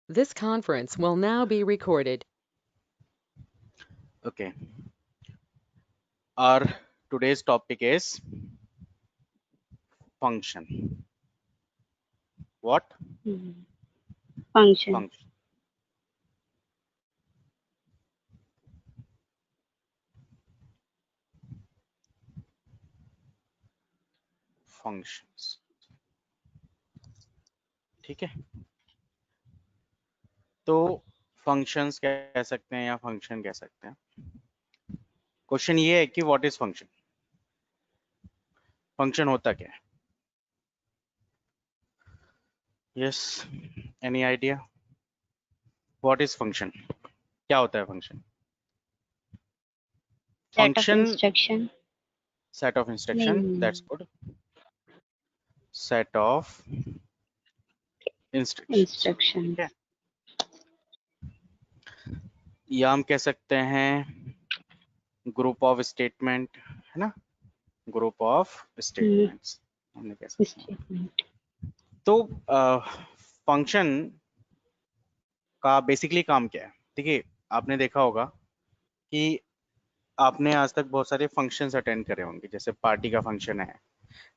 This conference will now be recorded. Okay. Our today's topic is function. What? Function. Function. Functions. ठीक है, तो functions कह सकते हैं या function कह सकते हैं. क्वेश्चन ये है कि व्हाट इज फंक्शन. फंक्शन होता क्या है? Yes, any idea what is function? क्या होता है function? Set of function instruction. Set of instruction. That's good. Set of instructions. Instruction. ठीक है, या हम कह सकते हैं ग्रुप ऑफ स्टेटमेंट, है ना, ग्रुप ऑफ स्टेटमेंट्स हमने कह सकते हैं. Statement. तो फंक्शन का बेसिकली काम क्या है? देखिए, आपने देखा होगा कि आपने आज तक बहुत सारे फंक्शंस अटेंड करे होंगे, जैसे पार्टी का फंक्शन है,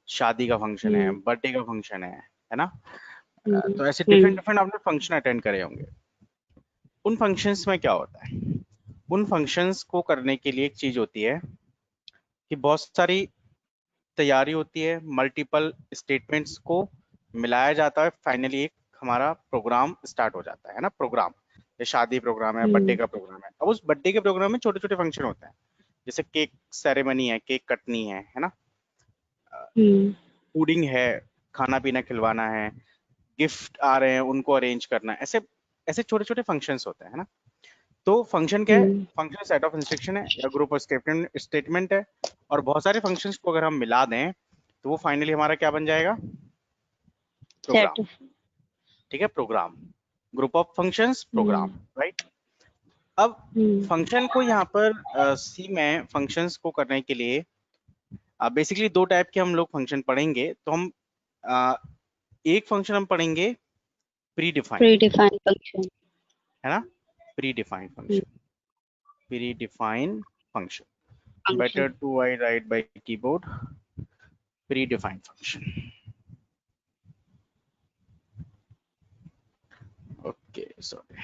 शादी का फंक्शन है, बर्थडे का फंक्शन है ना. तो ऐसे डिफरेंट डिफरेंट आपने फंक्शन अटेंड करे होंगे. उन फंक्शंस में क्या होता है? उन फंक्शंस को करने के लिए एक चीज होती है कि बहुत सारी तैयारी होती है, मल्टीपल स्टेटमेंट्स को मिलाया जाता है, फाइनली एक हमारा प्रोग्राम स्टार्ट हो जाता है ना. प्रोग्राम, ये शादी प्रोग्राम है, बर्थडे का प्रोग्राम है. अब उस बर्थडे के प्रोग्राम में छोटे छोटे फंक्शन होते हैं, जैसे केक सेरेमनी है, केक कटनी है ना, फूडिंग है, खाना पीना खिलवाना है, गिफ्ट आ रहे हैं उनको अरेंज करना है. ऐसे ऐसे छोटे छोटे फंक्शंस होते हैं ना. तो फंक्शन क्या है? फंक्शन सेट ऑफ इंस्ट्रक्शन है या ग्रुप ऑफ स्टेटमेंट है, और बहुत सारे फंक्शंस को अगर हम मिला दें तो वो फाइनली हमारा क्या बन जाएगा? प्रोग्राम. ठीक है, program, group of functions, program, right. अब फंक्शन को यहाँ पर सी में फंक्शंस को करने के लिए बेसिकली दो टाइप के हम लोग फंक्शन पढ़ेंगे. तो हम एक फंक्शन हम पढ़ेंगे प्री function. है ना, pre defined function. Better to I write by keyboard. Predefined function. Okay, sorry.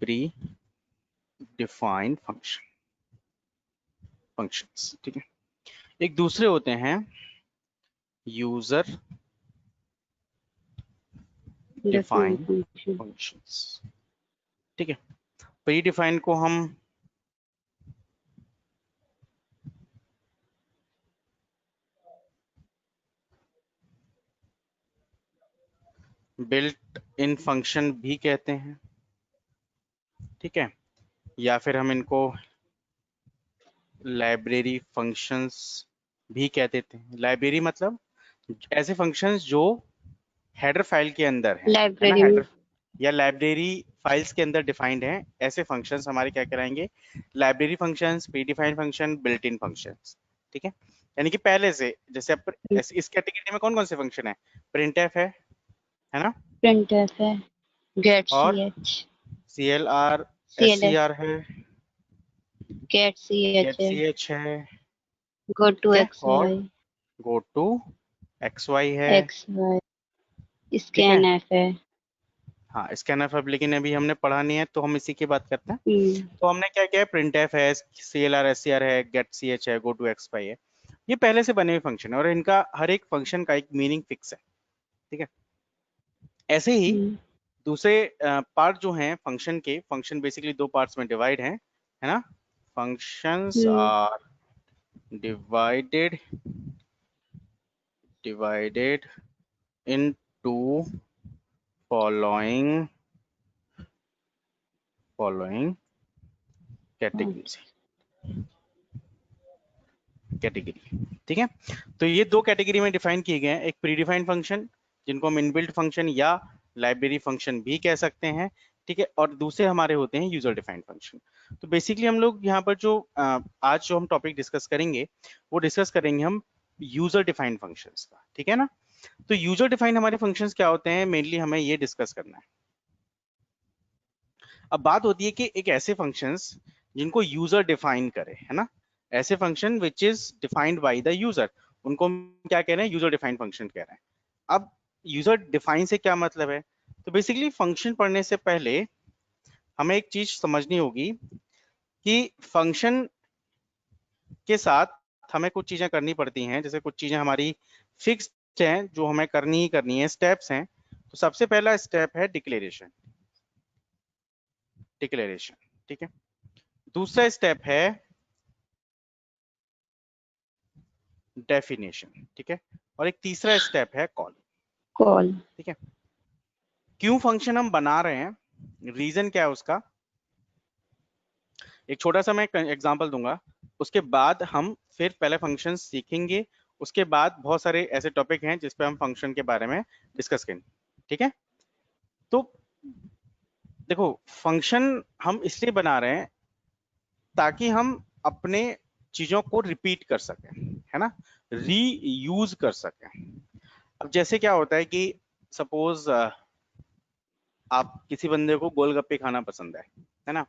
Predefined functions. ठीक है. एक दूसरे होते हैं यूजर डिफाइंड फंक्शंस. ठीक है, प्री डिफाइंड को हम बिल्ट इन फंक्शन भी कहते हैं. ठीक है, या फिर हम इनको लाइब्रेरी फंक्शंस भी कह देते हैं. लाइब्रेरी मतलब ऐसे फंक्शंस जो हेडर फाइल के अंदर है ना, हेडर या लाइब्रेरी फाइल्स के अंदर डिफाइंड है. ऐसे फंक्शंस हमारे क्या कहलाएंगे? Library functions, predefined function, built in functions. ठीक है, यानी कि पहले से जैसे अब इस कैटेगरी में कौन कौन से फंक्शन है? प्रिंटफ है ना, printf है, get और ch, clr ser है, get get ch है, go to ठीक है, और xy, go to xy है, xy, ठीक है. scanf है. हाँ, स्कैनफ अब लेकिन अभी हमने पढ़ा नहीं है, तो हम इसी की बात करते हैं. तो हमने क्या किया? प्रिंटफ है, clr ser है, get ch है, go to xy है. ये पहले से बने हुए फंक्शन है और इनका हर एक फंक्शन का एक मीनिंग फिक्स है. ठीक है, ऐसे ही दूसरे पार्ट जो हैं फंक्शन के, फंक्शन बेसिकली दो पार्ट्स में डिवाइड है ना. Functions are divided into following categories. ठीक है, तो ये दो कैटेगरी में डिफाइन किए गए हैं. एक प्री डिफाइंड फंक्शन जिनको हम इनबिल्ट फंक्शन या लाइब्रेरी फंक्शन भी कह सकते हैं, ठीक है, और दूसरे हमारे होते हैं यूजर डिफाइंड फंक्शन। तो बेसिकली हम लोग यहाँ पर जो आज जो हम टॉपिक डिस्कस करेंगे वो डिस्कस करेंगे हम यूजर डिफाइंड फंक्शंस का, ठीक है ना। तो यूजर डिफाइंड हमारे फंक्शंस क्या होते हैं, मेनली हमें ये डिस्कस करना है। अब बात होती है कि एक ऐसे फंक्शंस जिनको यूजर डिफाइन करे, है ना, ऐसे function which is defined by the user, उनको हम क्या कह रहे हैं, यूजर डिफाइंड फंक्शन कह रहे हैं। अब यूजर डिफाइन से क्या मतलब है, तो बेसिकली फंक्शन पढ़ने से पहले हमें एक चीज समझनी होगी कि फंक्शन के साथ हमें कुछ चीजें करनी पड़ती हैं, जैसे कुछ चीजें हमारी फिक्स्ड हैं जो हमें करनी ही करनी है, स्टेप्स हैं। तो सबसे पहला स्टेप है डिक्लेरेशन, डिक्लेरेशन, ठीक है। दूसरा स्टेप है डेफिनेशन, ठीक है, और एक तीसरा स्टेप है कॉल, कॉल। ठीक है। क्यों फंक्शन हम बना रहे हैं, रीजन क्या है उसका, एक छोटा सा मैं एग्जांपल दूंगा, उसके बाद हम फिर पहले फंक्शन सीखेंगे, उसके बाद बहुत सारे ऐसे टॉपिक हैं जिस पे हम फंक्शन के बारे में डिस्कस करेंगे, ठीक है। तो देखो, फंक्शन हम इसलिए बना रहे हैं ताकि हम अपने चीजों को रिपीट कर सकें, है ना, रीयूज कर सकें। अब जैसे क्या होता है कि सपोज आप किसी बंदे को गोलगप्पे खाना पसंद है ना,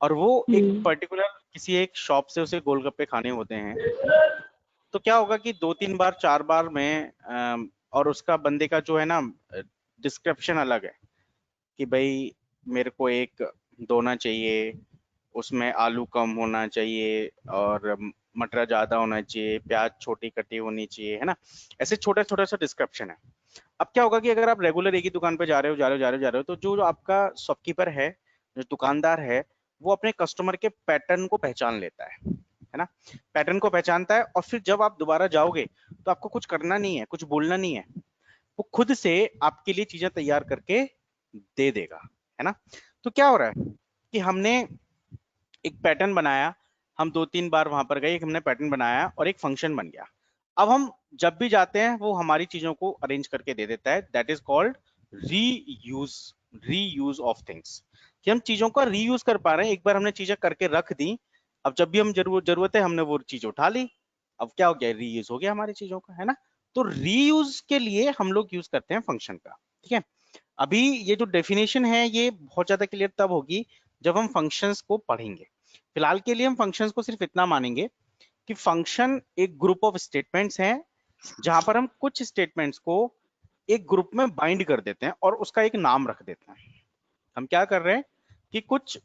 और वो एक पर्टिकुलर किसी एक शॉप से उसे गोलगप्पे खाने होते हैं, तो क्या होगा कि 2-3 बार 4 बार में और उसका बंदे का जो है ना डिस्क्रिप्शन अलग है कि भाई मेरे को एक दोना चाहिए, उसमें आलू कम होना चाहिए और मटर ज्यादा होना चाहिए, प्याज छोटी कटी होनी चाहिए, है ना, ऐसे छोटा छोटा सा डिस्क्रिप्शन है। अब क्या होगा कि अगर आप रेगुलर एक ही दुकान पे जा रहे हो जा रहे हो जा रहे हो जा रहे हो, तो जो आपका शॉपकीपर है, जो दुकानदार है, वो अपने कस्टमर के पैटर्न को पहचान लेता है ना, पैटर्न को पहचानता है, और फिर जब आप दोबारा जाओगे तो आपको कुछ करना नहीं है, कुछ बोलना नहीं है, वो खुद से आपके लिए चीजें तैयार करके दे देगा, है ना। तो क्या हो रहा है कि हमने एक पैटर्न बनाया, हम 2-3 बार वहां पर गए, हमने पैटर्न बनाया और एक फंक्शन बन गया। अब हम जब भी जाते हैं वो हमारी चीजों को अरेंज करके दे देता है, that is called reuse, reuse of things, कि हम चीजों का रीयूज कर पा रहे हैं। एक बार हमने चीजें करके रख दी, अब जब भी हम जरूरत है हमने वो चीज उठा ली, अब क्या हो गया, रीयूज हो गया हमारी चीजों का, है ना। तो रीयूज के लिए हम लोग यूज करते हैं फंक्शन का, ठीक है। अभी ये जो डेफिनेशन है ये बहुत ज्यादा क्लियर तब होगी जब हम फंक्शंस को पढ़ेंगे। फिलहाल के लिए हम फंक्शंस को सिर्फ इतना मानेंगे कि फंक्शन एक ग्रुप ऑफ स्टेटमेंट्स हैं जहां पर हम कुछ स्टेटमेंट्स को एक ग्रुप में बाइंड कर देते हैं और उसका एक नाम रख देते हैं। हम क्या कर रहे हैं कि कुछ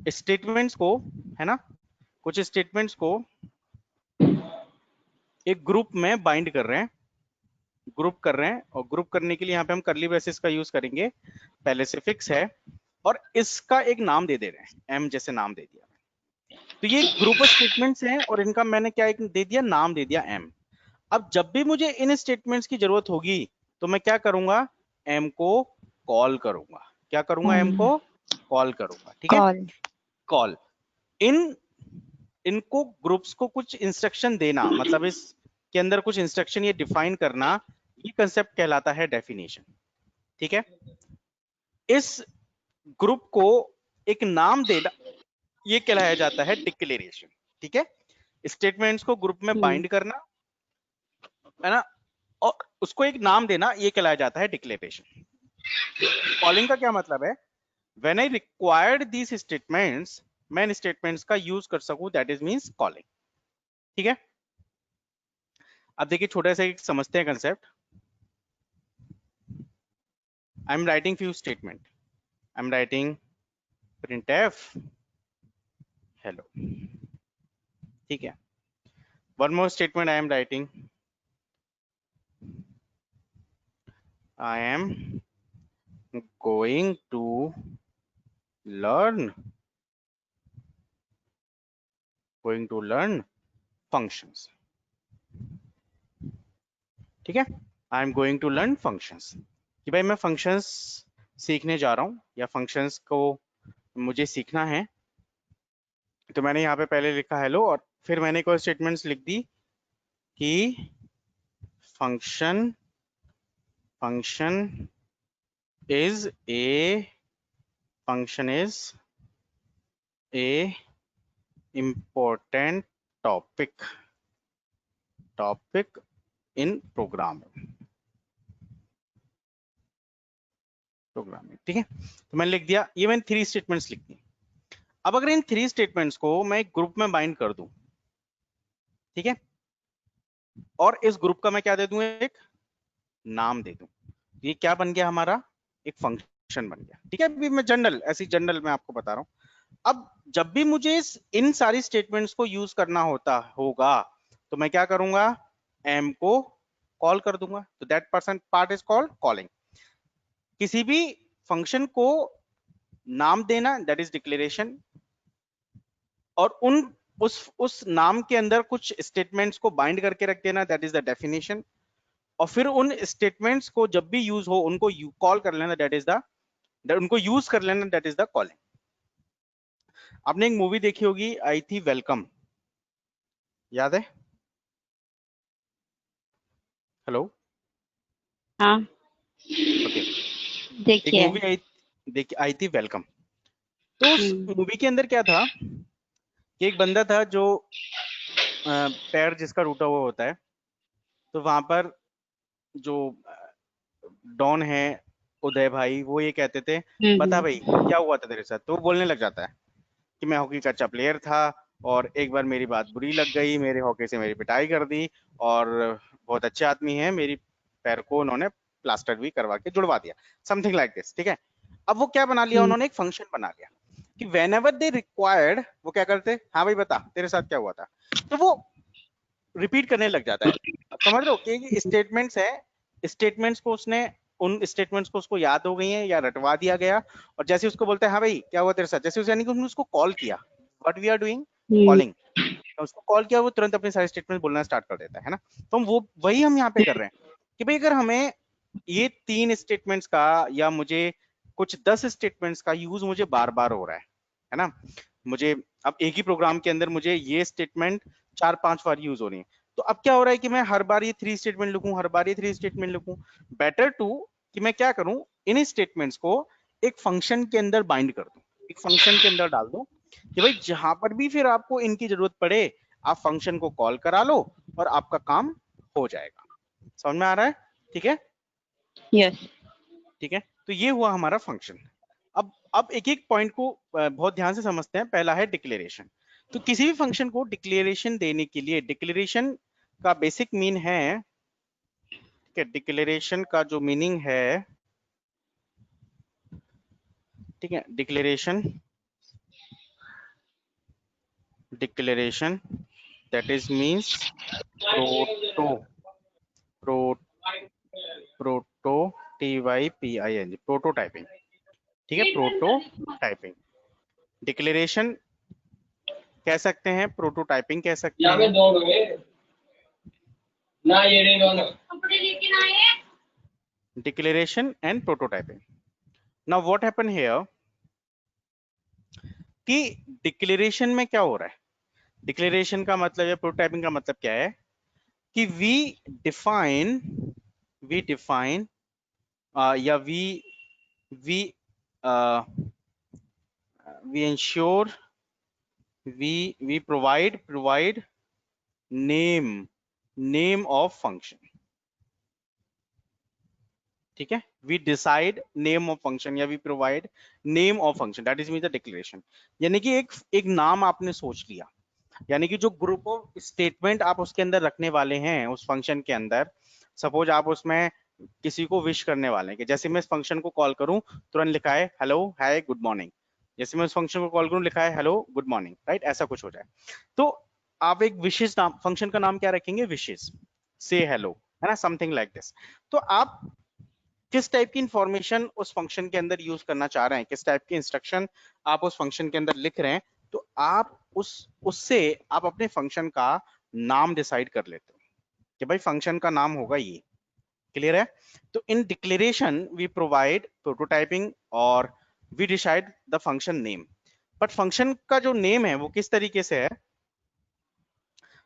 स्टेटमेंट्स को, है ना, कुछ स्टेटमेंट्स को एक ग्रुप में बाइंड कर रहे हैं, ग्रुप कर रहे हैं, और ग्रुप करने के लिए यहाँ पे हम करली ब्रेसेस का यूज करेंगे, पहले से फिक्स है, और इसका एक नाम दे दे रहे हैं, एम जैसे नाम दे दिया। तो ये ग्रुप ऑफ स्टेटमेंट्स हैं और इनका मैंने क्या एक दे दिया, नाम दे दिया एम। अब जब भी मुझे इन स्टेटमेंट्स की जरूरत होगी तो मैं क्या करूंगा, एम को कॉल करूंगा, क्या करूंगा, एम को कॉल करूंगा, ठीक है। कॉल। कॉल, इन इनको ग्रुप्स को कुछ इंस्ट्रक्शन देना, मतलब इस के अंदर कुछ इंस्ट्रक्शन ये डिफाइन करना, ये कंसेप्ट कहलाता है डेफिनेशन, ठीक है। इस ग्रुप को एक नाम देना, ये कहलाया जाता है डिक्लेरेशन, ठीक है। स्टेटमेंट्स को ग्रुप में बाइंड करना, है ना, और उसको एक नाम देना, ये कहलाया जाता है डिक्लेरेशन। कॉलिंग का क्या मतलब है, when I required these statements, मैं इन स्टेटमेंट्स का यूज कर सकूं, दैट इज मींस कॉलिंग, ठीक है। अब देखिए छोटा सा एक समझते हैं concept. I am writing few statement, I am writing printf hello, ठीक है। one more statement I am writing, I am going to learn, functions, ठीक है। I am going to learn functions, कि भाई मैं फंक्शंस सीखने जा रहा हूं या फंक्शंस को मुझे सीखना है। तो मैंने यहाँ पे पहले लिखा हेलो और फिर मैंने कोई स्टेटमेंट्स लिख दी कि function is a function is a important topic in programming. ठीक है, तो मैंने लिख दिया, ये मैंने 3 स्टेटमेंट्स लिख दी। अब अगर इन 3 स्टेटमेंट्स को मैं एक ग्रुप में बाइंड कर दूं, ठीक है, और इस ग्रुप का मैं क्या दे दूं, एक नाम दे दूं, ये क्या बन गया हमारा, एक फंक्शन बन गया। ठीक है, अभी मैं जनरल मैं आपको बता रहा हूं। अब जब भी मुझे इन सारी स्टेटमेंट्स को यूज करना होगा तो मैं क्या करूंगा, एम को कॉल कर दूंगा, तो that part is called calling. किसी भी फंक्शन को नाम देना, दैट इज डिक्लेरेशन, और उस नाम के अंदर कुछ स्टेटमेंट्स को बाइंड करके रख देना, दैट इज द डेफिनेशन। और फिर उन स्टेटमेंट्स को जब भी यूज हो उनको कॉल कर लेना, उनको यूज कर लेना, दैट इज द कॉलिंग। आपने एक मूवी देखी होगी, आई थी वेलकम, याद है? हेलो, हाँ ओके, एक देखिए। मूवी आई थी वेलकम। तो उस मूवी के अंदर क्या था कि एक बंदा था जो पैर जिसका टूटा हुआ होता है, तो वहां पर जो डॉन है, उदय भाई, वो ये कहते थे, बता भाई क्या हुआ था तेरे साथ। तो वो बोलने लग जाता है कि मैं हॉकी का अच्छा प्लेयर था और एक बार मेरी बात बुरी लग गई, मेरे हॉकी से मेरी पिटाई कर दी, और बहुत अच्छे आदमी हैं, मेरी पैर को उन्होंने प्लास्टर भी करवा के जुड़वा दिया, समथिंग लाइक दिस। ठीक है, अब वो क्या बना लिया, उन्होंने एक फंक्शन बना लिया कि वेन एवर दे रिक्वायर्ड, वो क्या करते, हाँ भाई बता तेरे साथ क्या हुआ था, तो वो रिपीट करने लग जाता है। अब समझ रहे हो कि स्टेटमेंट्स है, स्टेटमेंट्स को उसने उन स्टेटमेंट्स को उसको याद हो गई हैं या रटवा दिया गया, और जैसे उसको बोलते हैं हाँ भाई क्या हुआ तेरे साथ, जैसे यानी कि उसने उसको कॉल किया, what we are doing, calling, उसको कॉल किया, वो तुरंत अपने सारे स्टेटमेंट बोलना स्टार्ट कर देता है ना। तो हम वो वही हम यहाँ पे कर रहे हैं कि भाई अगर हमें ये 3 स्टेटमेंट्स का या मुझे कुछ 10 स्टेटमेंट्स का यूज मुझे बार बार हो रहा है ना, मुझे अब एक ही प्रोग्राम के अंदर मुझे ये स्टेटमेंट 4-5 बार यूज हो रही है, तो अब क्या हो रहा है कि मैं हर बार ये 3 स्टेटमेंट लिखूं, हर बार ये 3 स्टेटमेंट लिखूं। बेटर टू कि मैं क्या करूं, इन स्टेटमेंट्स को एक फंक्शन के अंदर बाइंड कर दूं, एक फंक्शन के अंदर डाल दूं कि भाई जहां पर भी फिर आपको इनकी जरूरत पड़े, आप फंक्शन को कॉल करा लो और आपका काम हो जाएगा। समझ में आ रहा है? ठीक है, यस। ठीक है, तो ये हुआ हमारा फंक्शन। अब एक एक पॉइंट को बहुत ध्यान से समझते हैं। पहला है डिक्लेरेशन। तो किसी भी फंक्शन को डिक्लेरेशन देने के लिए, डिक्लेरेशन का बेसिक मीन है, ठीक है, डिक्लेरेशन का जो मीनिंग है, ठीक है, declaration that is means proto TYPING, prototyping. ठीक है, प्रोटोटाइपिंग, डिक्लेरेशन कह सकते हैं, प्रोटोटाइपिंग कह सकते हैं। Declaration and prototyping. Now what happen here कि डिक्लेरेशन में क्या हो रहा है, डिक्लेरेशन का मतलब या प्रोटोटाइपिंग का मतलब क्या है कि वी डिफाइन या we ensure, we provide name of function. ठीक है, we decide name of function या we provide name of function, that is mean the declaration. यानी कि एक नाम आपने सोच लिया, यानी कि जो ग्रुप ऑफ स्टेटमेंट आप उसके अंदर रखने वाले हैं उस फंक्शन के अंदर, सपोज आप उसमें किसी को विश करने वाले हैं कि जैसे मैं इस फंक्शन को कॉल करूं तुरंत लिखा है हेलो हाय गुड मॉर्निंग, जैसे मैं उस फंक्शन को कॉल करूं लिखा है हेलो गुड मॉर्निंग, राइट, ऐसा कुछ हो जाए। तो आप एक विशेष नाम, फंक्शन का नाम क्या रखेंगे, विशेष, से हेलो, है ना, समथिंग लाइक दिस। तो आप किस टाइप की इंफॉर्मेशन उस फंक्शन के अंदर यूज करना चाह रहे हैं, किस टाइप की इंस्ट्रक्शन आप उस फंक्शन के अंदर लिख रहे हैं, तो आप उससे आप अपने फंक्शन का नाम डिसाइड कर लेते हो कि भाई फंक्शन का नाम होगा ये। क्लियर है? तो in declaration we provide prototyping और we decide the function name. But function का जो नेम है वो किस तरीके से है,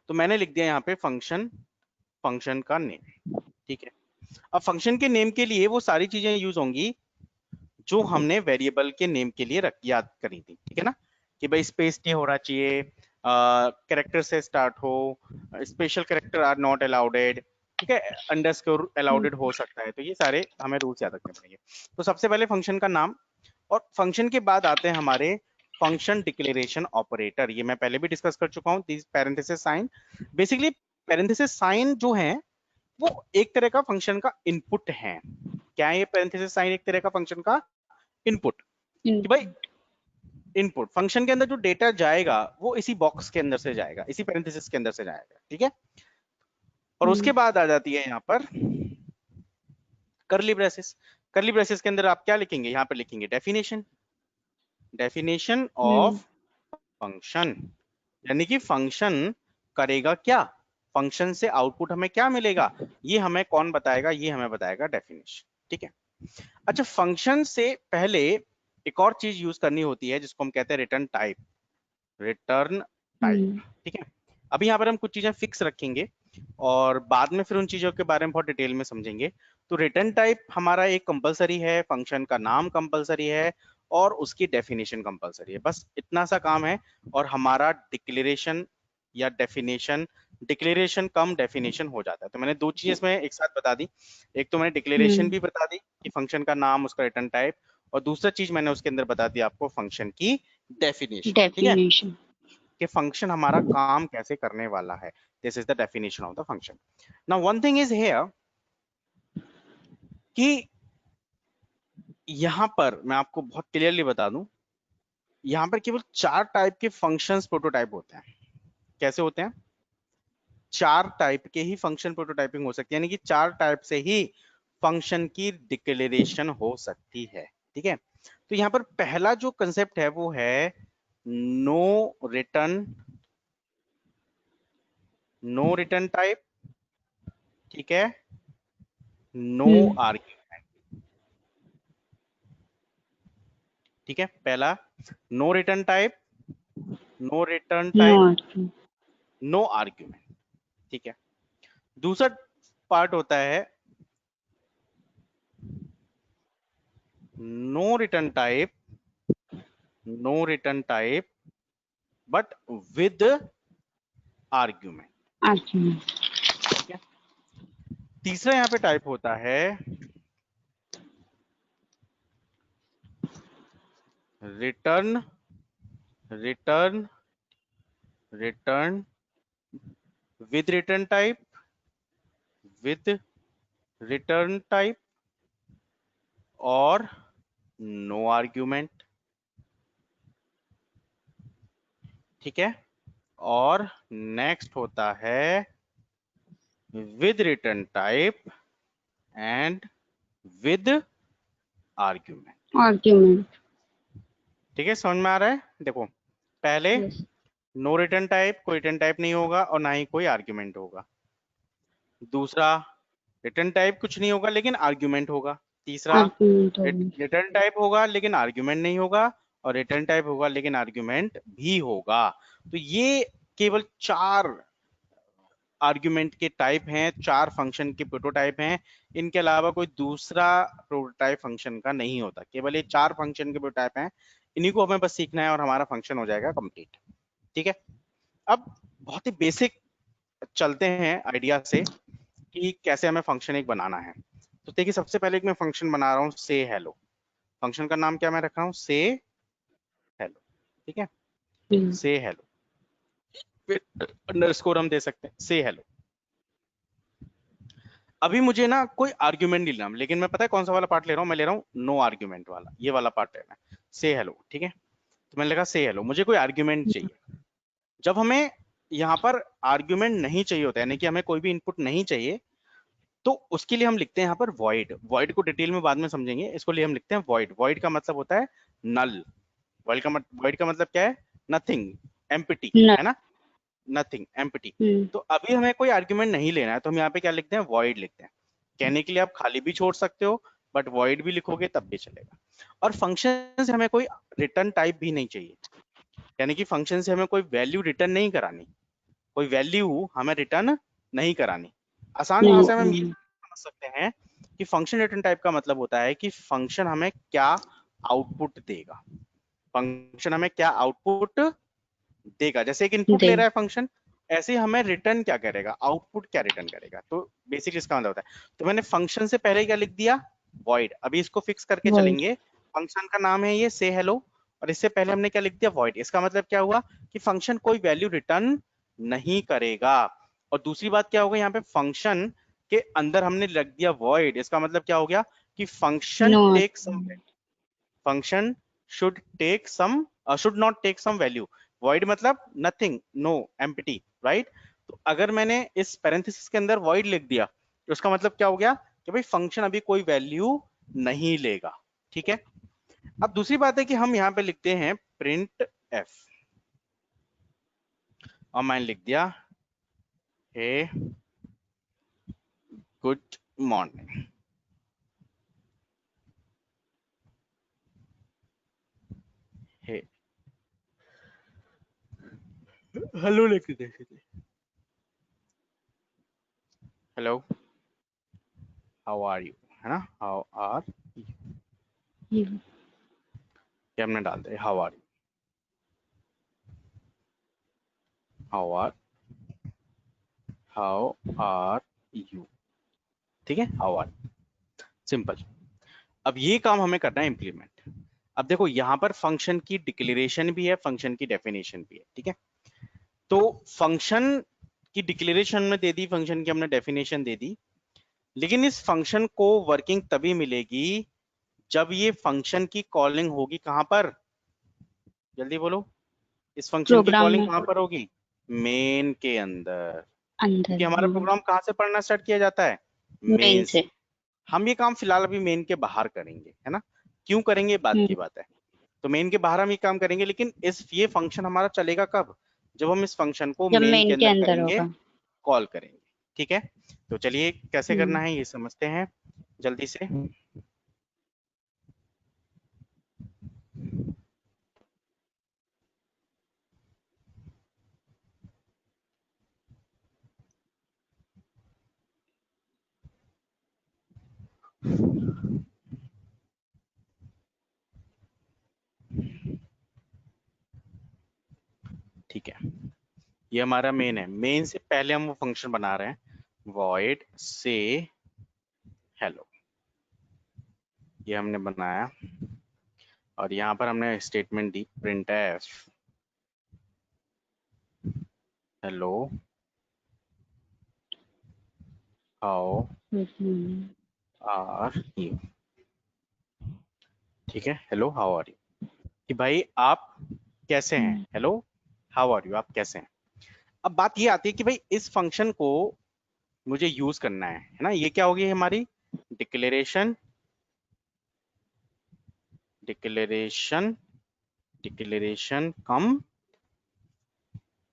तो मैंने लिख दिया यहाँ पे फंक्शन का नेम। ठीक है, अब फंक्शन के नेम के लिए वो सारी चीजें यूज होंगी जो हमने वेरिएबल के नेम के लिए याद करी थी, ठीक है ना, कि भाई स्पेस नहीं होना चाहिए, कैरेक्टर से स्टार्ट हो, special character are not allowed, ठीक है, अंडरस्कोर अलाउडेड हो सकता है, तो ये सारे हमें रूल्स याद रखने पड़ेंगे। तो सबसे पहले फंक्शन का नाम, और फंक्शन के बाद आते हैं हमारे फंक्शन डिक्लेरेशन ऑपरेटर। ये मैं पहले भी डिस्कस कर चुका हूँ, this parenthesis sign. Basically parenthesis sign जो है वो एक तरह का फंक्शन का इनपुट है। क्या है ये पैरेंथेसिस साइन? एक तरह का फंक्शन का इनपुट, कि भाई इनपुट फंक्शन के अंदर जो डेटा जाएगा वो इसी बॉक्स के अंदर से जाएगा, इसी पैरेंथेसिस के अंदर से जाएगा, ठीक है। और उसके बाद आ जाती है यहाँ पर कर्ली ब्रेसेस। कर्ली ब्रेसेस के अंदर आप क्या लिखेंगे? यहाँ पर लिखेंगे डेफिनेशन, डेफिनेशन ऑफ फंक्शन, यानी कि फंक्शन करेगा क्या, फंक्शन से आउटपुट हमें क्या मिलेगा, ये हमें कौन बताएगा? ये हमें बताएगा डेफिनेशन, ठीक है। अच्छा, फंक्शन से पहले एक और चीज यूज करनी होती है जिसको हम कहते हैं रिटर्न टाइप, रिटर्न टाइप, ठीक है। अभी यहाँ पर हम कुछ चीजें फिक्स रखेंगे और बाद में फिर उन चीजों के बारे में बहुत डिटेल में समझेंगे। तो रिटर्न टाइप हमारा एक कंपलसरी है, फंक्शन का नाम कंपलसरी है और उसकी डेफिनेशन कंपलसरी है, बस इतना सा काम है। और हमारा डिक्लेरेशन या डेफिनेशन, डिक्लेरेशन कम डेफिनेशन हो जाता है। तो मैंने दो चीजें इसमें एक साथ बता दी, एक तो मैंने डिक्लेरेशन भी बता दी कि फंक्शन का नाम, उसका रिटर्न टाइप, और दूसरा चीज मैंने उसके अंदर बता दी आपको फंक्शन की डेफिनेशन, ठीक है, कि फंक्शन हमारा काम कैसे करने वाला है। This is the definition of the function. Now one thing is here कि यहां पर मैं आपको बहुत क्लियरली बता दूं, यहां पर केवल 4 टाइप के फंक्शंस प्रोटोटाइप होते हैं। कैसे होते हैं? 4 टाइप के ही फंक्शन प्रोटोटाइपिंग हो सकती है, यानी कि 4 टाइप से ही फंक्शन की डिक्लेरेशन हो सकती है, ठीक है। तो यहाँ पर पहला जो कंसेप्ट है वो है नो रिटर्न टाइप, ठीक है, नो आर्ग्यूमेंट, ठीक है। पहला no return type, no argument, ठीक है। दूसरा पार्ट होता है no return type but with argument, ठीक है। तीसरा यहाँ पे टाइप होता है रिटर्न विद रिटर्न टाइप और नो आर्ग्यूमेंट, ठीक है। और नेक्स्ट होता है with return type and with argument, ठीक है। समझ में आ रहा है? देखो, पहले नो रिटर्न टाइप, कोई रिटर्न टाइप नहीं होगा और ना ही कोई आर्ग्यूमेंट होगा। दूसरा, रिटर्न टाइप कुछ नहीं होगा लेकिन आर्ग्यूमेंट होगा। तीसरा, रिटर्न टाइप होगा लेकिन आर्ग्यूमेंट नहीं होगा, और रिटर्न टाइप होगा लेकिन आर्ग्यूमेंट भी होगा। तो ये केवल 4 आर्ग्यूमेंट के टाइप हैं, 4 फंक्शन के प्रोटोटाइप हैं। इनके अलावा कोई दूसरा प्रोटोटाइप फंक्शन का नहीं होता, केवल ये 4 फंक्शन के प्रोटोटाइप हैं। इन्हीं को हमें बस सीखना है और हमारा फंक्शन हो जाएगा कंप्लीट, ठीक है। अब बहुत ही बेसिक चलते हैं आइडिया से कि कैसे हमें फंक्शन एक बनाना है। तो देखिए, सबसे पहले एक मैं फंक्शन बना रहा हूँ से हेलो। फंक्शन का नाम क्या मैं रख रहा हूँ? से हेलो, ठीक है, से हेलो, फिर अंडरस्कोर हम दे सकते हैं, से हेलो। अभी मुझे ना कोई आर्ग्यूमेंट नहीं लेना, लेकिन मैं पता है कौन सा वाला पार्ट ले रहा हूँ? मैं ले रहा हूँ नो आर्ग्यूमेंट वाला, ये वाला पार्ट लेना है, से हेलो, ठीक है। तो मैंने लिखा से हेलो, मुझे कोई आर्ग्यूमेंट चाहिए। जब हमें यहाँ पर आर्ग्यूमेंट नहीं चाहिए होता है, यानी कि हमें कोई भी इनपुट नहीं चाहिए, तो उसके लिए हम लिखते हैं यहाँ पर वॉइड। वॉइड को डिटेल में बाद में समझेंगे, इसको लिए हम लिखते हैं वॉइड। वॉइड का मतलब होता है नल। वॉइड का मतलब क्या है? नथिंग, एम्प्टी, है ना, नथिंग, एम्प्टी। तो अभी हमें कोई आर्ग्यूमेंट नहीं लेना है, तो हम यहाँ पे क्या लिखते हैं? वॉइड लिखते हैं। कहने के लिए आप खाली भी छोड़ सकते हो, बट वॉइड भी लिखोगे तब भी चलेगा। और फंक्शन से हमें कोई रिटर्न टाइप भी नहीं चाहिए, यानी कि फंक्शन से हमें कोई वैल्यू रिटर्न नहीं करानी, कोई वैल्यू हमें रिटर्न नहीं करानी। आसान भाषा में हम ये समझ सकते हैं कि फंक्शन रिटर्न टाइप का मतलब होता है कि फंक्शन हमें क्या आउटपुट देगा, फंक्शन हमें क्या आउटपुट देगा। जैसे एक इनपुट दे ले रहा है फंक्शन, ऐसे ही हमें रिटर्न क्या करेगा, आउटपुट क्या रिटर्न करेगा। तो बेसिक इसका मतलब होता है। तो मैंने फंक्शन से पहले क्या लिख दिया, वॉइड। अभी इसको फिक्स करके void चलेंगे। फंक्शन का नाम है ये से हेलो, और इससे पहले हमने क्या लिख दिया, वॉइड। इसका मतलब क्या हुआ कि फंक्शन कोई वैल्यू रिटर्न नहीं करेगा। और दूसरी बात क्या होगा, यहाँ पे फंक्शन के अंदर हमने रख दिया वॉइड। इसका मतलब क्या हो गया कि function not take some, function should not take some value. void मतलब नथिंग, नो, एम्प्टी, राइट। तो अगर मैंने इस पैरेंथेसिस के अंदर void लिख दिया तो उसका मतलब क्या हो गया कि भाई फंक्शन अभी कोई वैल्यू नहीं लेगा, ठीक है। अब दूसरी बात है कि हम यहाँ पे लिखते हैं प्रिंट एफ, और मैंने लिख दिया hey good morning, hey hello लिख दे, हेलो हाउ आर यू, है ना, हाउ आर you ये हमने डाल दिया, how are you, how are you, ठीक है, हाउ आर, सिंपल। अब ये काम हमें करना है इम्प्लीमेंट। अब देखो यहाँ पर फंक्शन की डिक्लेरेशन भी है, फंक्शन की डेफिनेशन भी है, ठीक है। तो फंक्शन की डिक्लेरेशन हमने दे दी, फंक्शन की हमने डेफिनेशन दे दी, लेकिन इस फंक्शन को वर्किंग तभी मिलेगी जब ये फंक्शन की कॉलिंग होगी कहां पर, जल्दी बोलो, इस फंक्शन की प्रोग्राम कॉलिंग में कहां पर होगी, मेन के अंदर। अंदर क्योंकि हमारा प्रोग्राम कहां से पढ़ना स्टार्ट किया जाता है, मेन मेन से से। हम ये काम फिलहाल अभी मेन के बाहर करेंगे, है ना। क्यों करेंगे बात की बात है। तो मेन के बाहर हम ये काम करेंगे, लेकिन ये फंक्शन हमारा चलेगा कब, जब हम इस फंक्शन को जब मेन के मेन के अंदर अंदर करेंगे, होगा। कॉल करेंगे, ठीक है। तो चलिए कैसे करना हम्म है ये समझते हैं जल्दी से। ठीक है, ये हमारा मेन है। मेन से पहले हम वो फंक्शन बना रहे हैं void से हेलो, ये हमने बनाया, और यहाँ पर हमने स्टेटमेंट दी printf hello how are you, ठीक है, हेलो हाउ आर यू, कि भाई आप कैसे हैं, हेलो हाउ आर यू, आप कैसे हैं। अब बात ये आती है कि भाई इस फंक्शन को मुझे यूज करना है ना। ये क्या होगी हमारी डिक्लेरेशन, डिक्लेरेशन, डिक्लेरेशन कम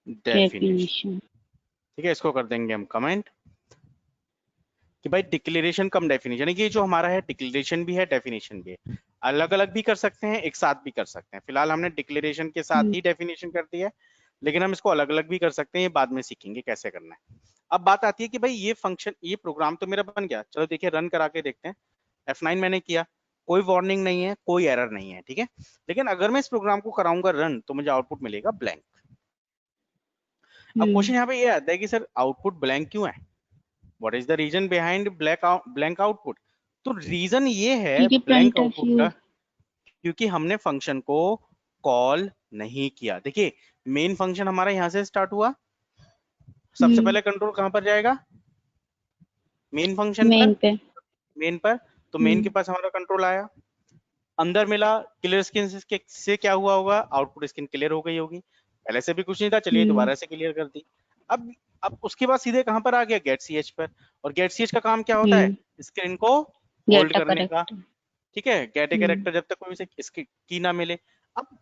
डेफिनेशन, डेफिनेशन ठीक है। इसको कर देंगे हम कमेंट कि भाई डिक्लेरेशन कम डेफिनेशन, यानी कि जो हमारा है डिक्लेरेशन भी है डेफिनेशन भी है, अलग अलग भी कर सकते हैं, एक साथ भी कर सकते हैं। फिलहाल हमने डिक्लेरेशन के साथ ही डेफिनेशन कर दिया है, लेकिन हम इसको अलग अलग भी कर सकते हैं, ये बाद में सीखेंगे कैसे करना है। अब बात आती है कि भाई ये फंक्शन, ये प्रोग्राम तो मेरा बन गया, चलो देखिए रन करा के देखते हैं। F9 मैंने किया, कोई वार्निंग नहीं है, कोई एरर नहीं है, ठीक है। लेकिन अगर मैं इस प्रोग्राम को कराऊंगा रन तो मुझे आउटपुट मिलेगा ब्लैंक। अब क्वेश्चन यहाँ पे ये आता है कि सर आउटपुट ब्लैंक क्यों है, what is the reason behind blank output. तो रीजन ये है क्योंकि ब्लैंक प्रिंट आउटपुट का, क्योंकि हमने फंक्शन को कॉल नहीं किया। देखिए मेन फंक्शन हमारा यहाँ से स्टार्ट हुआ, सबसे पहले कंट्रोल कहाँ पर जाएगा, मेन फंक्शन पर, मेन पे मेन पर। तो मेन के पास हमारा कंट्रोल आया, अंदर मिला, क्लियर स्क्रीन से क्या हुआ होगा, आउटपुट स्क्रीन क्लियर हो गई होगी। पहले से भी कुछ नहीं था, चलिए दोबारा से क्लियर कर दी। अब उसके बाद सीधे कहां पर आ गया, गेट सी एच पर। और गेट सी एच का काम क्या होता है, स्क्रीन को होल्ड गेट अ करने का, करेक्ट ठीक है। गेट ए कैरेक्टर जब तक कोई से इसकी की ना मिले। अब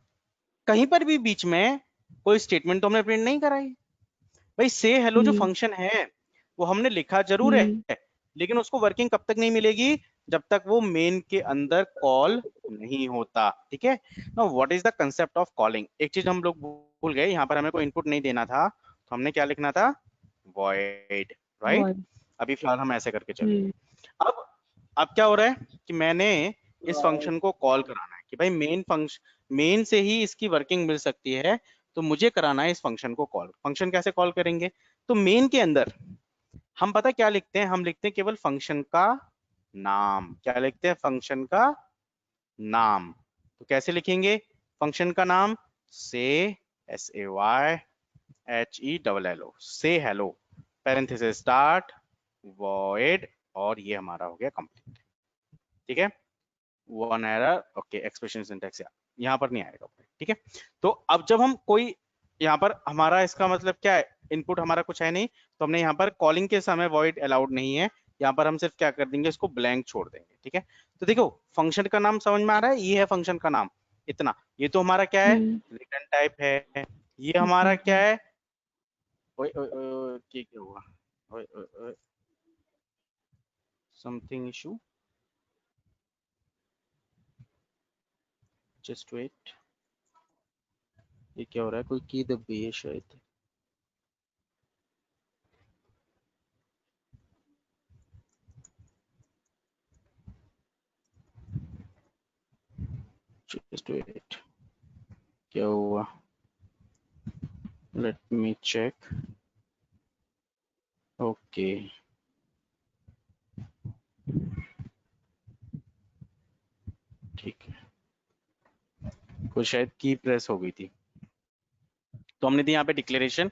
कहीं पर भी बीच में कोई स्टेटमेंट तो हमने प्रिंट नहीं कराई भाई। से हेलो जो फंक्शन है वो हमने लिखा जरूर है, लेकिन उसको वर्किंग कब तक नहीं मिलेगी, जब तक वो मेन के अंदर कॉल नहीं होता, ठीक है। Now what is the concept of calling. एक चीज हम लोग भूल गए, यहाँ पर हमें कोई इनपुट नहीं देना था, तो हमने क्या लिखना था, void, राइट। अभी फिलहाल हम ऐसे करके चलेंगे। अब अब क्या हो रहा है कि मैंने इस फंक्शन को कॉल कराना है कि भाई मेन से ही इसकी वर्किंग मिल सकती है, तो मुझे कराना है इस फंक्शन को कॉल। फंक्शन कैसे कॉल करेंगे? तो मेन के अंदर हम पता क्या लिखते हैं, हम लिखते हैं केवल फंक्शन का नाम। क्या लिखते हैं? फंक्शन का नाम। तो कैसे लिखेंगे फंक्शन का नाम? से SAYHELLO, से हेलो, पैरेंथेसिस स्टार्ट, वॉइड, और ये हमारा हो गया कंप्लीट। ठीक है, one error, okay, expression syntax यहाँ पर नहीं आएगा। ठीक है, तो अब जब हम कोई यहाँ पर हमारा इसका मतलब क्या है, इनपुट हमारा कुछ है नहीं, तो हमने यहाँ पर कॉलिंग के समय वॉइड अलाउड नहीं है, यहाँ पर हम सिर्फ क्या कर देंगे, इसको ब्लैंक छोड़ देंगे। ठीक है, तो देखो फंक्शन का नाम समझ में आ रहा है, ये है फंक्शन का नाम इतना। ये तो हमारा क्या है, रिटर्न टाइप है। ये हमारा क्या है, क्या हुआ, समथिंग इशू, जस्ट वेट। ये क्या हो रहा है, कोई की दब गई है शायद। जस्ट वेट, क्या हुआ, लेट मी चेक। ओके, ठीक है, कोई शायद की प्रेस हो गई थी। तो हमने दी यहाँ पे डिक्लेरेशन,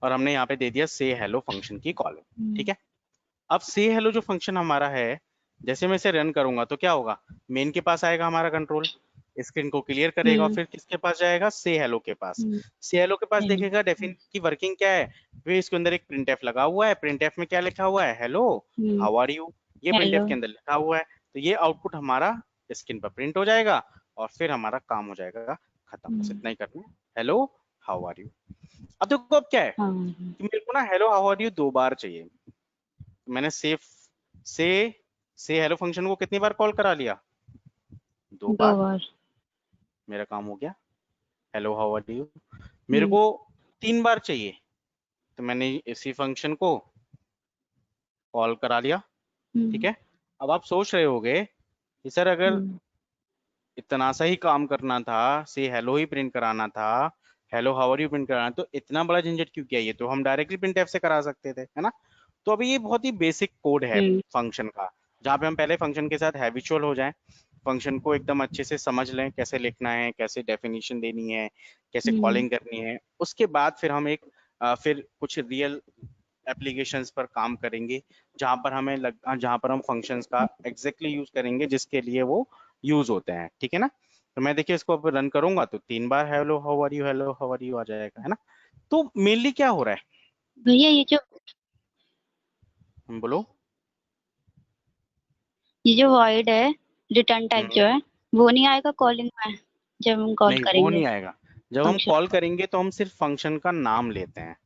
और हमने यहाँ पे दे दिया से हेलो फंक्शन की कॉल। ठीक है, अब से हेलो जो फंक्शन हमारा है, जैसे मैं इसे रन करूंगा तो क्या होगा, मेन के पास आएगा हमारा कंट्रोल, स्क्रीन को क्लियर करेगा, और फिर किसके पास जाएगा, से हेलो के पास। से हेलो के पास देखेगा डेफिन की वर्किंग क्या है, फिर इसके अंदर एक प्रिंटएफ लगा हुआ है। प्रिंटएफ में क्या लिखा हुआ है, हेलो हाउ आर यू, ये प्रिंटएफ के अंदर लिखा हुआ है। तो ये आउटपुट हमारा स्क्रीन पर प्रिंट हो जाएगा, और फिर हमारा काम हो जाएगा खत्म। बस इतना ही करना है, हेलो हाउ आर यू। अब देखो अब क्या है कि मेरे को ना हेलो हाउ आर यू 2 बार चाहिए। मैंने से हेलो फंक्शन को कितनी बार कॉल करा लिया, 2 बार। मेरा काम हो गया, हेलो हाउ आर यू। मेरे को 3 बार चाहिए, तो मैंने इसी फंक्शन को कॉल करा लिया। ठीक है, अब आप सोच रहे होगे कि सर अगर इतना सा ही काम करना था, से हेलो ही प्रिंट कराना था, hello how are you print कराना, तो इतना बड़ा झंझट क्यों किया, ये तो हम डायरेक्टली प्रिंटएफ से करा सकते थे, है ना। तो अभी ये बहुत ही बेसिक कोड है फंक्शन का, जहाँ पे हम पहले फंक्शन के साथ हैबिचुअल हो जाएं, फंक्शन को एकदम अच्छे से समझ लें, कैसे लिखना है, कैसे डेफिनेशन देनी है, कैसे कॉलिंग करनी है। उसके बाद फिर हम फिर कुछ रियल एप्लीकेशंस पर काम करेंगे, जहाँ पर जहाँ पर हम फंक्शंस का एग्जैक्टली यूज करेंगे जिसके लिए वो यूज होते हैं। ठीक है ना, तो मैं देखिए इसको अब रन करूंगा तो 3 बार हेलो हाउ आर यू आ जाएगा, है ना। तो मेनली क्या हो रहा है भैया, बोलो। ये जो वॉइड है, रिटर्न टाइप जो है, वो नहीं आएगा कॉलिंग में जब हम कॉल नहीं, वो करेंगे नहीं आएगा। जब हम फंक्शन कॉल को? करेंगे तो हम सिर्फ फंक्शन का नाम लेते हैं।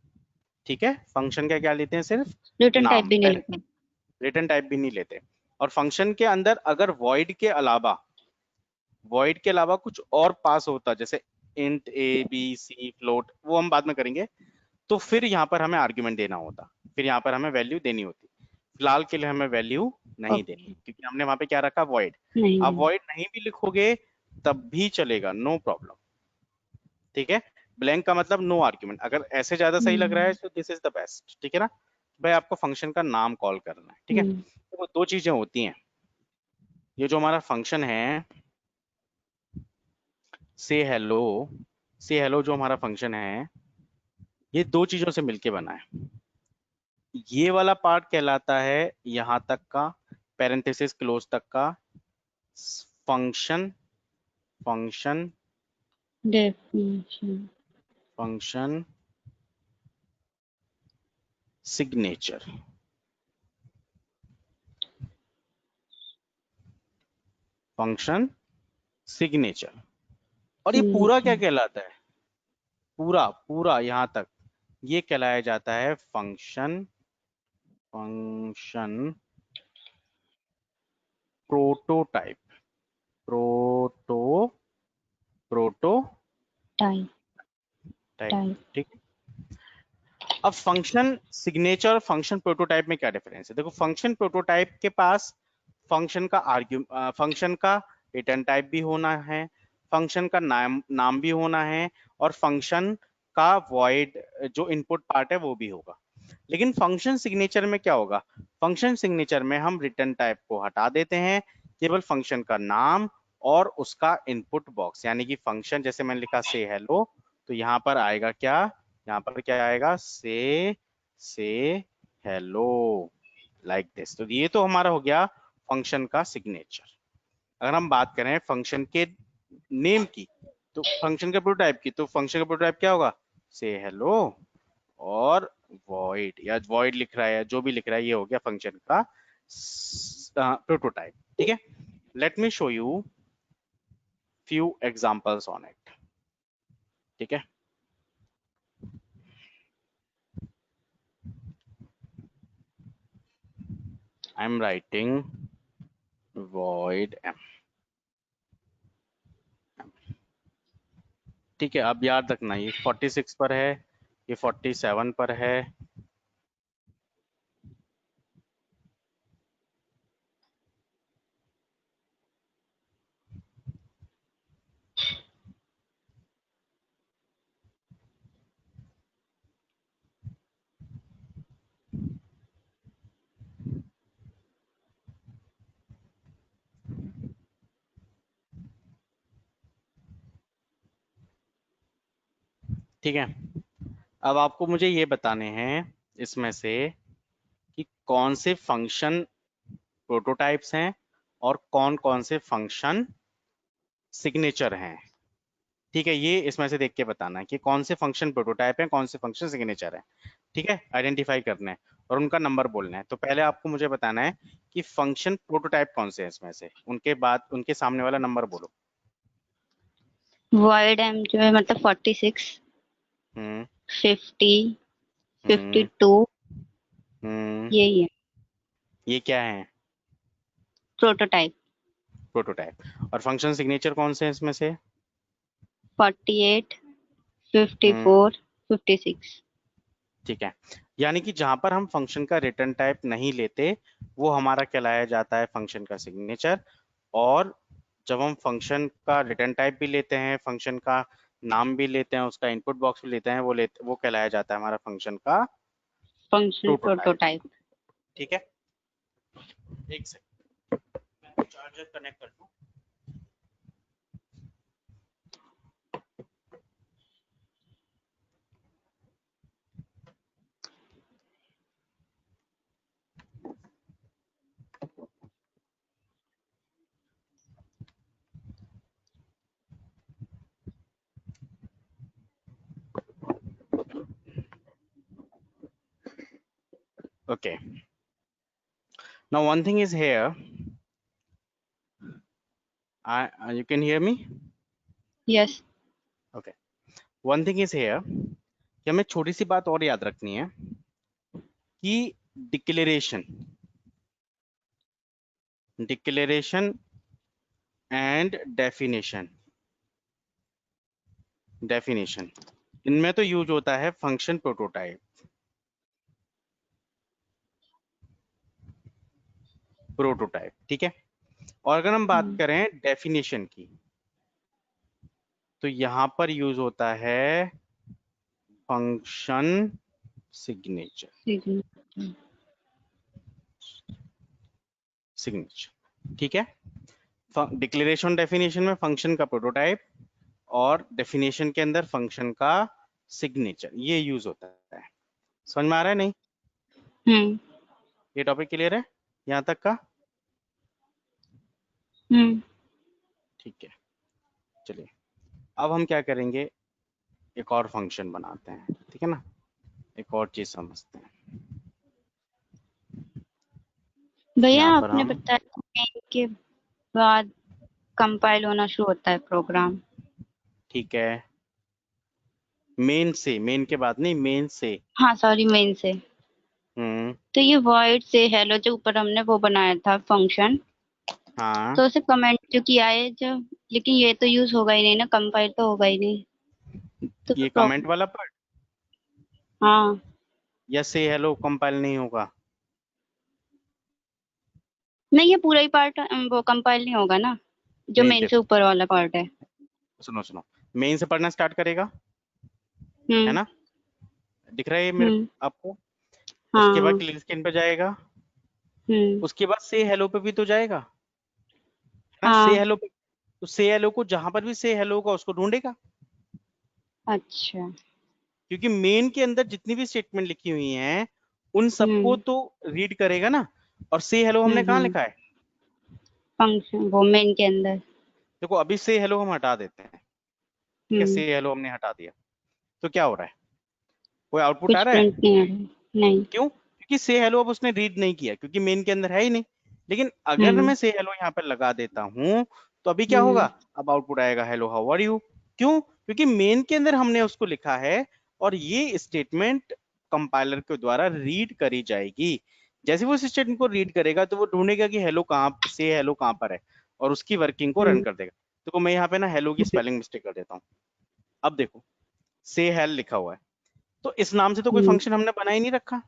ठीक है, फंक्शन का क्या लेते हैं, सिर्फ रिटर्न टाइप नाम, भी नहीं लेते? रिटर्न टाइप भी नहीं लेते। और फंक्शन के अंदर अगर वॉइड के अलावा कुछ और पास होता, जैसे int A B C float, वो हम बाद में करेंगे, तो फिर यहाँ पर हमें आर्ग्यूमेंट देना होता, फिर यहाँ पर हमें वैल्यू देनी होती। फिलहाल के लिए हमें वैल्यू नहीं देनी, ओके, क्योंकि हमने वहां पे क्या रखा, वॉइड। आप नहीं। वॉइड नहीं भी लिखोगे तब भी चलेगा, नो प्रॉब्लम। ठीक है, ब्लैंक का मतलब नो आर्ग्यूमेंट। अगर ऐसे ज्यादा सही लग रहा है तो दिस इज द बेस्ट। ठीक है ना, भाई आपको फंक्शन का नाम कॉल करना है। ठीक है, तो वो 2 चीजें होती हैं। ये जो हमारा फंक्शन है से हेलो जो हमारा फंक्शन है, ये 2 चीजों से मिलके बना है। ये वाला पार्ट कहलाता है यहां तक का, पैरेंथेसिस क्लोज तक का, function function definition. Function signature, function signature. और ये पूरा क्या कहलाता है, पूरा पूरा यहां तक ये कहलाया जाता है function prototype, proto prototype. Type. ठीक। अब फंक्शन सिग्नेचर और फंक्शन प्रोटोटाइप में क्या डिफरेंस है, देखो फंक्शन प्रोटोटाइप के पास फंक्शन का रिटर्न टाइप भी होना है, फंक्शन का नाम भी होना है, और फंक्शन का वॉइड जो इनपुट पार्ट है वो भी होगा। लेकिन फंक्शन सिग्नेचर में क्या होगा? फंक्शन सिग्नेचर में हम रिटर्न टाइप को हटा देते हैं, केवल फंक्शन का नाम और उसका इनपुट बॉक्स, यानी कि फंक्शन जैसे मैंने लिखा से हेलो, तो यहाँ पर आएगा क्या? यहाँ पर क्या आएगा? से हेलो, लाइक दिस। तो ये तो हमारा हो गया फंक्शन का सिग्नेचर। अगर हम बात करें फंक्शन के नेम की, तो फंक्शन के प्रोटोटाइप की, तो फंक्शन का प्रोटोटाइप क्या होगा? से हेलो और void, या void लिख रहा है, जो भी लिख रहा है, ये हो गया फंक्शन का प्रोटोटाइप। ठीक है, let me show you few examples on it. ठीक है, I am writing void m. ठीक है, अब याद रखना ये 46 पर है, ये 47 पर है। ठीक है, अब आपको मुझे ये बताने हैं इसमें से कि कौन से फंक्शन प्रोटोटाइप्स हैं और कौन कौन से फंक्शन सिग्नेचर हैं। ठीक है, ये इसमें से देख के बताना है कि कौन से फंक्शन प्रोटोटाइप हैं, कौन से फंक्शन सिग्नेचर हैं। ठीक है, आइडेंटिफाई करना है और उनका नंबर बोलना है। तो पहले आपको मुझे बताना है कि फंक्शन प्रोटोटाइप कौन से हैं इसमें से, उनके बाद उनके सामने वाला नंबर बोलो। void m जो है मतलब 46, हम्म 50, हम्म 52, हम्म यही है ये क्या है? प्रोटोटाइप। प्रोटोटाइप। और फंक्शन सिग्नेचर कौन से हैं इसमें से? 48, हम्म 54, 56। ठीक है, यानी कि जहां पर हम फंक्शन का रिटर्न टाइप नहीं लेते वो हमारा कहलाया जाता है फंक्शन का सिग्नेचर। और जब हम फंक्शन का रिटर्न टाइप भी लेते हैं, फंक्शन का नाम भी लेते हैं, उसका इनपुट बॉक्स भी लेते हैं, वो कहलाया जाता है हमारा फंक्शन का फंक्शन प्रोटोटाइप। प्रोटोटाइप। ठीक है, एक सेकंड मैं चार्जर कनेक्ट कर लूं। Okay, now one thing is here, you can hear me? Yes. Okay, one thing is here कि हमें छोटी सी बात और याद रखनी है कि डिक्लेरेशन एंड डेफिनेशन इनमें तो यूज होता है फंक्शन प्रोटोटाइप। ठीक है, और अगर हम बात करें डेफिनेशन की, तो यहां पर यूज होता है फंक्शन सिग्नेचर। ठीक है, डिक्लेरेशन डेफिनेशन में फंक्शन का प्रोटोटाइप और डेफिनेशन के अंदर फंक्शन का सिग्नेचर, ये यूज होता है। समझ में आ रहा है? नहीं, ये टॉपिक क्लियर है यहाँ तक का? ठीक है, चलिए अब हम क्या करेंगे, एक और फंक्शन बनाते हैं। ठीक है ना, एक और चीज समझते हैं। भैया यहाँ पर आपने हम बताया main के बाद कंपाइल होना शुरू होता है प्रोग्राम। ठीक है, मेन के बाद नहीं, मेन से। हाँ सॉरी, मेन से। तो ये void से हेलो जो ऊपर हमने वो बनाया था फंक्शन, हाँ, तो उसे कमेंट जो किया है जो, लेकिन ये तो यूज होगा ही नहीं ना, कंपाइल तो होगा ही नहीं तो ये फिर कमेंट वाला पार्ट हाँ या से हेलो कंपाइल नहीं होगा? नहीं, ये पूरा ही पार्ट वो कंपाइल नहीं होगा ना, जो नहीं मेन से देखो, ऊपर वाला पार्ट है। सुनो सुनो, मेन से पढ़ना स्टार्ट करेगा, है हम्म ना, दिख रहा है ये मेरे हम्म आपको। हाँ उसके बाद हाँ, क्लीन स्क्रीन पे जाएगा, हम्म उसके बाद से हेलो पे भी तो जाएगा, है ना, से हाँ, हेलो पे। तो से हेलो को जहां पर भी से हेलो होगा उसको ढूंढेगा, अच्छा, क्योंकि मेन के अंदर जितनी भी स्टेटमेंट लिखी हुई हैं उन सबको हम्म तो रीड करेगा ना। और से हेलो हमने कहाँ लिखा है, फंक्शन वो मेन के अंदर। देखो अभी से हेलो हम हटा देते हैं, ठीक है, हम्म से हेलो हमने हटा दिया, तो क्या हो रहा है, कोई आउटपुट आ कुछ रहा है, प्रिंट नहीं आ रहा, नहीं। क्यों, क्योंकि से हेलो अब उसने रीड नहीं किया, क्योंकि मेन के अंदर है ही नहीं। लेकिन अगर हम्म मैं से हेलो यहाँ पर लगा देता हूँ तो अभी क्या होगा, हम्म अब आउटपुट आएगा हेलो हाउ आर यू, क्यों, क्योंकि मेन के अंदर हमने उसको लिखा है और ये स्टेटमेंट कंपाइलर के द्वारा रीड करी जाएगी। जैसे वो इस स्टेटमेंट को रीड करेगा तो वो ढूंढेगा कि हेलो कहाँ से हेलो कहाँ पर है और उसकी वर्किंग को रन हम्म कर देगा। तो मैं यहाँ पे ना हेलो की स्पेलिंग मिस्टेक कर देता हूँ। अब देखो से हेल लिखा हुआ है, तो इस नाम से तो कोई हम्म, फंक्शन हमने बना ही नहीं रखा,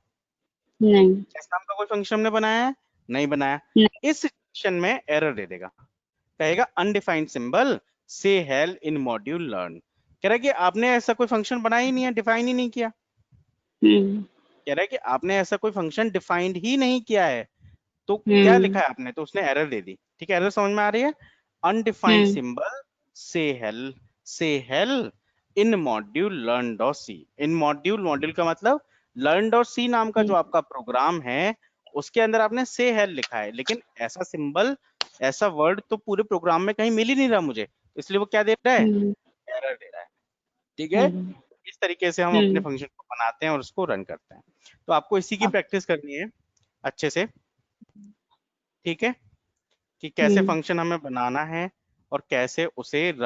नहीं इस नाम का कोई फंक्शन हमने बनाया है, नहीं बनाया। नहीं, इस सिचुएशन में एरर दे देगा, कहेगा अनडिफाइंड सिंबल से हेल इन मॉड्यूल लर्न। कह रहा है कि आपने ऐसा कोई फंक्शन बनाया ही नहीं है, डिफाइन ही नहीं किया। हम्म कह रहा है कि आपने ऐसा कोई फंक्शन डिफाइंड ही नहीं किया है, तो क्या हम्म लिखा है आपने, तो उसने एरर दे दी। ठीक है, एरर समझ में आ रही है, अनडिफाइंड हम्म सिंबल से हेल इन मॉड्यूल लर्न डॉट सी। इन मॉड्यूल, मॉड्यूल का मतलब लर्न डॉट सी नाम का जो आपका प्रोग्राम है उसके अंदर आपने से हेल लिखा है, लेकिन ऐसा सिंबल, ऐसा वर्ड तो पूरे प्रोग्राम में कहीं मिल ही नहीं रहा मुझे, इसलिए वो क्या दे रहा है, हम्म एरर दे रहा है। ठीक है, हम्म इस तरीके से हम अपने हम्म, फंक्शन को बनाते हैं और उसको रन करते हैं। तो आपको इसी की अब, प्रैक्टिस करनी है अच्छे से, ठीक है, कि कैसे हम्म फंक्शन हमें बनाना है और कैसे उसे रन